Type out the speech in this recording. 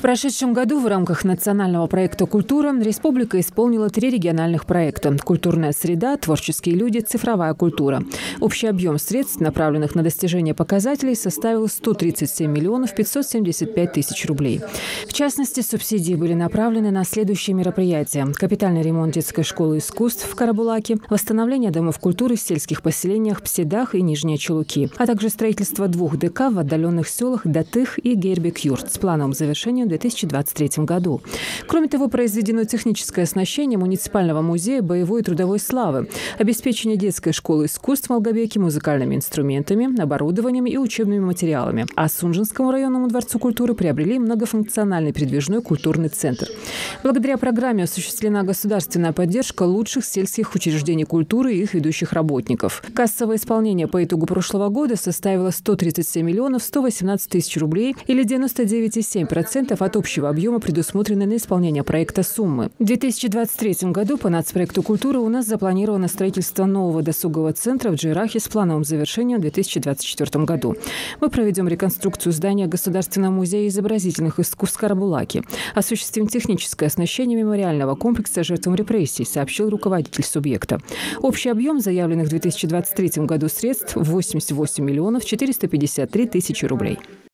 прошедшем году в рамках национального проекта «Культура» республика исполнила 3 региональных проекта: «Культурная среда», «Творческие люди», «Цифровая культура». Общий объем средств, направленных на достижение показателей, составил 137 миллионов 575 тысяч рублей. В частности, субсидии были направлены на следующие мероприятия: капитальный ремонт детской школы искусств в Карабулаке, восстановление домов культуры в сельских поселениях Пседах и Нижние Чулуки, а также строительство 2 ДК в отдаленных селах Датых и Гейрбек-Юрт с плановым завершением в 2023 году. Кроме того, произведено техническое оснащение муниципального музея боевой и трудовой славы, обеспечение детской школы искусств в Малгобеке музыкальными инструментами, оборудованием и учебными материалами. А Сунжинскому районному дворцу культуры приобрели многофункциональный передвижной культурный центр. Благодаря программе осуществлена государственная поддержка лучших сельских учреждений культуры и их ведущих работников. Кассовое исполнение по итогу прошлого года составило 137 миллионов 118 тысяч рублей или 99,7% от общего объема, предусмотренной на исполнение проекта суммы. В 2023 году по нацпроекту «Культура» у нас запланировано строительство нового досугового центра в Джейрахе с плановым завершением в 2024 году. Мы проведем реконструкцию здания Государственного музея изобразительных искусств в Карабулаке. Осуществим техническое оснащение мемориального комплекса жертвам репрессий, сообщил руководитель субъекта. Общий объем заявленных в 2023 году средств – 88 миллионов 453 тысячи рублей.